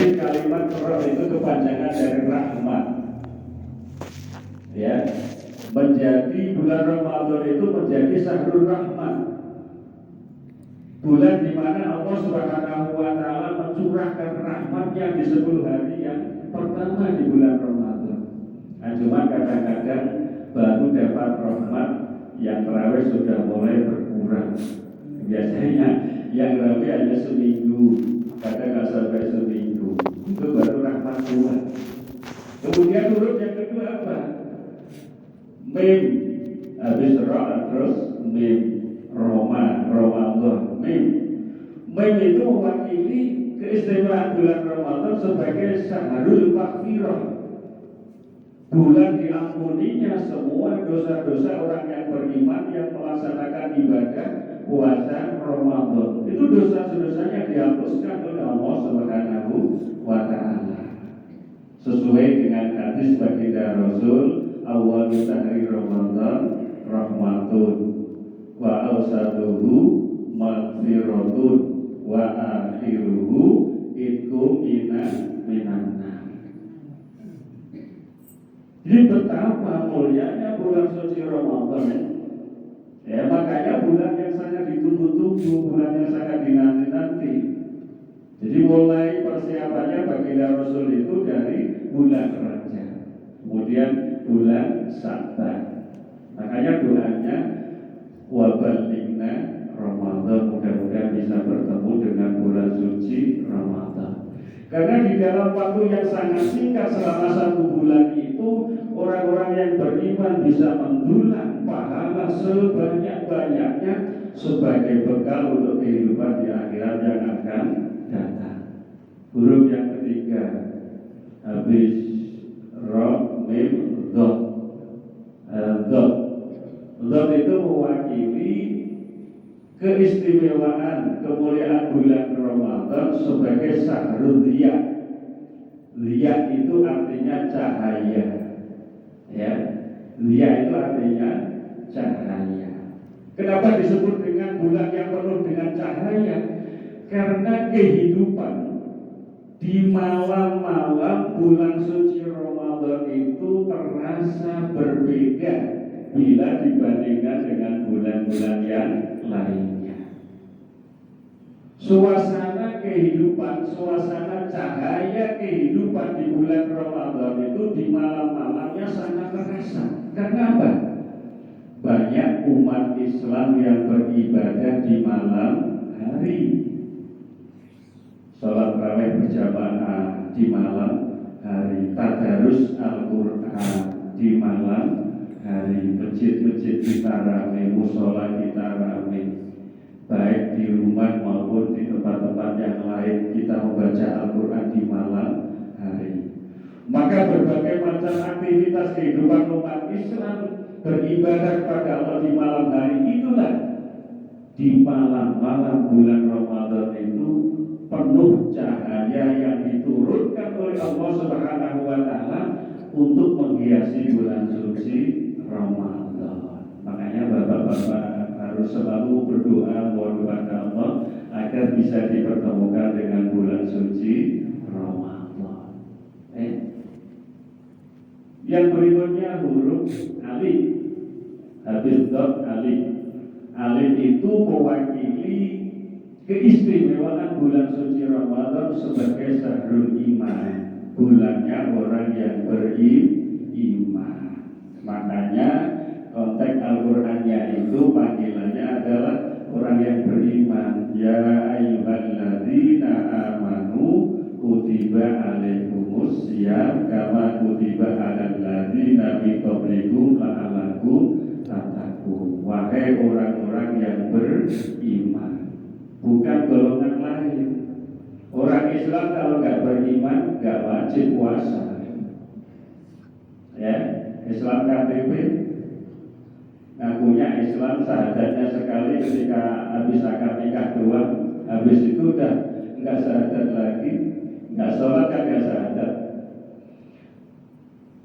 Mungkin kalimat roh itu kepanjangan dari rahmat. Ya, menjadi bulan Ramadan itu menjadi syahrul rahmat. Bulan di mana Allah Subhanahu wa taala mencurahkan rahmatnya di 10 hari yang pertama di bulan Ramadan. Nah, cuma kadang-kadang baru dapat rahmat yang terawih sudah mulai berkurang. Biasanya yang terawih hanya seminggu, kadang nggak sampai seminggu. Itu baru rahmat Tuhan. Kemudian huruf yang kedua apa? Mim. Habis roh terus mim. Ramadan. Mim. Mim itu mewakili keistimewaan bulan Ramadan sebagai syahrul maghfirah. Bulan diampuninya semua dosa-dosa orang yang beriman yang melaksanakan ibadah puasa Ramadan. Itu dosa-dosanya dihapuskan oleh Allah Subhanahu wa taala. Sesuai dengan hadis baginda Rasul, awal syahri Ramadan rahmatun wa awsaduhu maghfiratun wa akhiruhu itqum minan. Jadi betapa mulianya bulan suci Ramadan. Ya, makanya bulan yang sangat ditunggu-tunggu, bulan yang sangat dinanti-nanti. Jadi mulai persiapannya baginda Rasul itu dari bulan Rajab, kemudian bulan Sya'ban. Makanya doanya wabalikna Ramadan, mudah-mudahan bisa bertemu dengan bulan suci Ramadan. Karena di dalam waktu yang sangat singkat selama 1 bulan itu, orang-orang yang beriman bisa mendulang pahala sebanyak-banyaknya sebagai bekal untuk kehidupan di akhirat yang akan datang. Huruf yang ketiga, habis ro, mim, dot. Dot itu mewakili keistimewaan kemuliaan bulan Ramadan sebagai syahrul riya. Riya itu artinya cahaya. Ya, riya itu artinya cahaya. Kenapa disebut dengan bulan yang penuh dengan cahaya? Karena kehidupan di malam-malam bulan suci Ramadan itu terasa berbeda bila dibandingkan dengan bulan-bulan yang lainnya. Suasana kehidupan, suasana cahaya kehidupan di bulan Ramadan itu di malam-malamnya sangat terasa. Karena apa? Banyak umat Islam yang beribadah di malam hari. Salat tarawih berjamaah di malam hari, tadarus Al-Quran di malam hari, masjid-masjid kita ramai, musola kita ramai, baik di rumah maupun di tempat-tempat yang lain kita membaca Al-Quran di malam hari. Maka berbagai macam aktivitas kehidupan umat Islam beribadah kepada Allah di malam hari itulah di malam-malam bulan Ramadan itu penuh cahaya yang diturunkan oleh Allah Subhanahu wa taala untuk menghiasi bulan suci Ramadan. Makanya bapak-bapak harus selalu berdoa mohon kepada Allah agar bisa dipertemukan dengan bulan suci Ramadan. Yang berikutnya huruf alif. Habis dot alif. Alif itu mewakili keistimewaan bulan suci Ramadan sebagai syahrul iman, bulannya orang yang beriman. Makanya konteks Al-Qur'annya itu panggilannya adalah orang yang beriman. Ya ayyuhalladzina amanu kutiba alaikumus syiyam kama kutiba alal ladzina min qablikum la'allakum tattaqun. Wahai orang-orang yang beriman, bukan golongan lain. Orang Islam kalau nggak beriman nggak wajib puasa. Ya, Islam KTP ngakunya Islam, syahadatnya sekali ketika habis akad nikah doang, habis itu udah nggak syahadat lagi, nggak sholat kan nggak syahadat.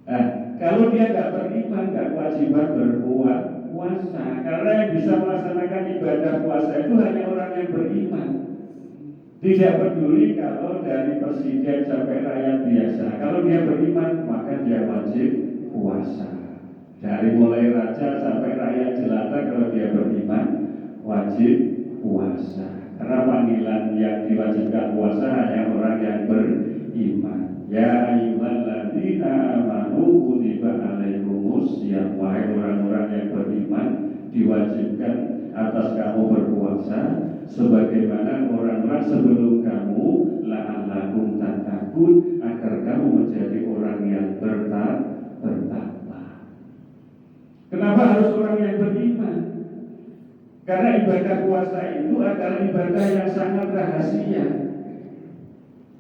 Nah, kalau dia nggak beriman nggak kewajiban berpuasa, karena yang bisa melaksanakan ibadah puasa itu hanya orang yang beriman. Tidak peduli kalau dari presiden sampai rakyat biasa, kalau dia beriman maka dia wajib puasa. Dari mulai raja sampai rakyat jelata, kalau dia beriman wajib puasa. Karena panggilan yang diwajibkan puasa hanya orang yang beriman. Ya ayyuhalladzina amanu kutiba alaikumus syiyam, wahai orang-orang yang beriman, diwajibkan atas kamu berpuasa sebagaimana orang-orang sebelum kamu, la'allakum tattaqun, agar kamu menjadi orang yang bertakwa. Kenapa harus orang yang beriman? Karena ibadah puasa itu adalah ibadah yang sangat rahasia,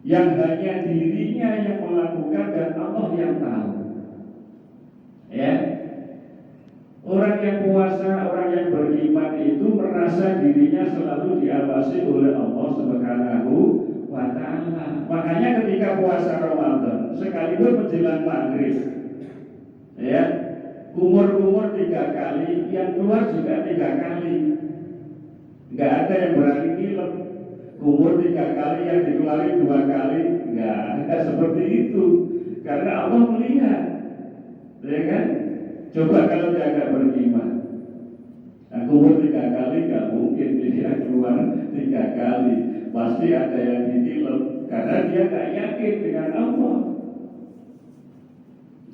yang hanya dirinya yang melakukan dan Allah yang tahu. Ya, orang yang puasa, orang yang beriman itu merasa dirinya selalu diawasi oleh Allah Subhanahu wa Ta'ala. Makanya ketika puasa Ramadan, sekalipun menjelang maghrib, ya, kumur-kumur 3 kali, yang keluar juga 3 kali. Nggak ada yang berani ngiler. Kumur 3 kali, yang dikeluarin 2 kali, nggak seperti itu. Karena Allah melihat, ya kan? Coba kalau dia agak beriman, kumur 3 kali nggak mungkin dia keluar 3 kali. Pasti ada yang ditilam, karena dia nggak yakin dengan Allah.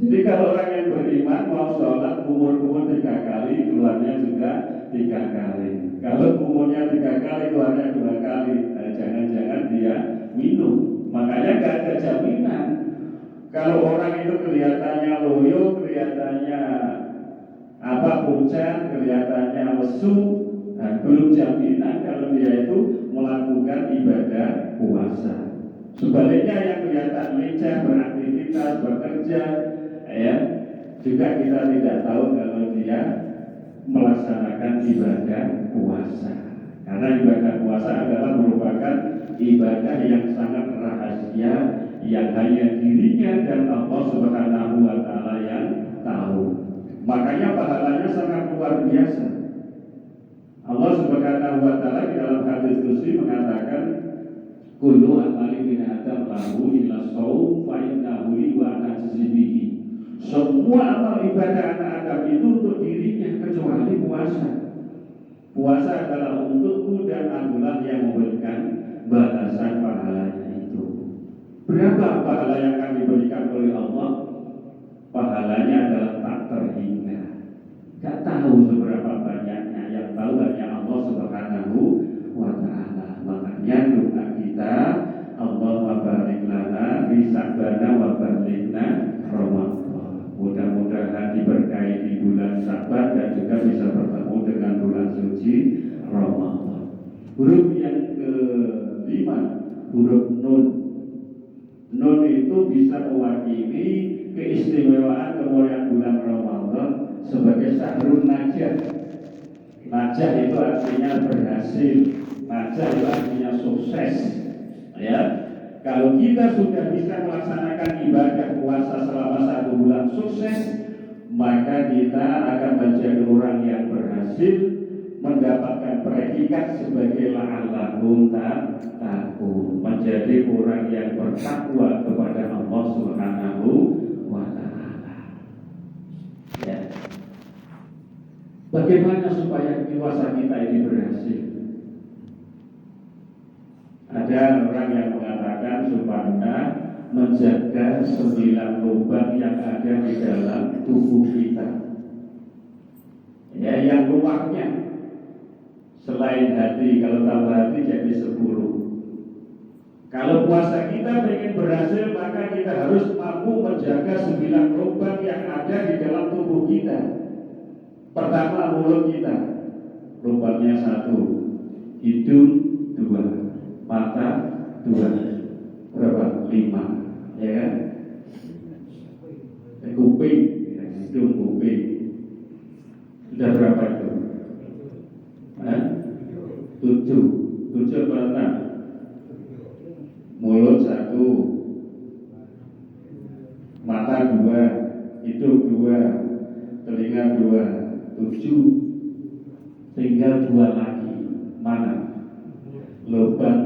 Jadi kalau orang yang beriman mau sholat kumur-kumur 3 kali, keluarnya juga 3 kali. Kalau kumurnya 3 kali, keluarnya 2 kali, jangan-jangan dia minum. Makanya nggak ada jaminan. Kalau orang itu kelihatannya loyo, kelihatannya pucat, kelihatannya lesu, belum jaminan kalau dia itu melakukan ibadah puasa. Sebaliknya yang kelihatan lincah, beraktivitas, bekerja, ya, juga kita tidak tahu kalau dia melaksanakan ibadah puasa. Karena ibadah puasa adalah merupakan ibadah yang sangat rahasia, yang hanya dirinya dan Allah Subhanahu wa Ta'ala yang tahu. Makanya pahalanya sangat luar biasa. Allah Subhanahu wa Ta'ala di dalam hadis qudsi mengatakan, kullu amali bin adam lahu illa shaum fa innahu li wa ana bihi. Semua amal ibadah anak Adam itu untuk dirinya kecuali puasa. Puasa adalah untukku dan akulah yang memberikan balasan pahalanya itu. Berapa pahala yang akan diberikan oleh Allah? Pahalanya adalah tak terhingga. Gak tahu seberapa banyaknya, yang tahu hanya Allah Subhanahu wa Ta'ala. Makanya doa kita, Allahumma barik lana fi Sya'bana wa balighna Ramadan. Mudah-mudahan diberkahi di bulan Sya'ban dan juga bisa bertemu dengan bulan suci Ramadan. Huruf yang kelima, huruf nun. Nun itu bisa mewakili keistimewaan kemuliaan bulan Ramadan sebagai syahrun najah. Najah itu artinya berhasil, najah itu artinya sukses. Ya, kalau kita sudah bisa melaksanakan ibadah puasa selama 1 bulan sukses, maka kita akan menjadi orang yang berhasil, mendapatkan predikat sebagai la'allakum tattaqun, menjadi orang yang bertakwa kepada Allah Subhanahu wa Ta'ala. Ya. Bagaimana supaya puasa kita ini berhasil? Ada orang yang mengatakan supaya menjaga 9 lubang yang ada di dalam tubuh kita. Ya, yang luarnya selain hati, kalau tambah hati jadi 10. Kalau puasa kita ingin berhasil, maka kita harus mampu menjaga 9 lubang yang ada di dalam tubuh kita. Pertama, mulut kita, lubangnya 1, hidung 2, mata 2, berapa? 5, ya kan? Kuping, hidung, kuping, sudah berapa itu? 7 berapa? Mulut 1, mata 2, hidung 2, telinga 2, 7. Tinggal 2 lagi. Mana? Lubang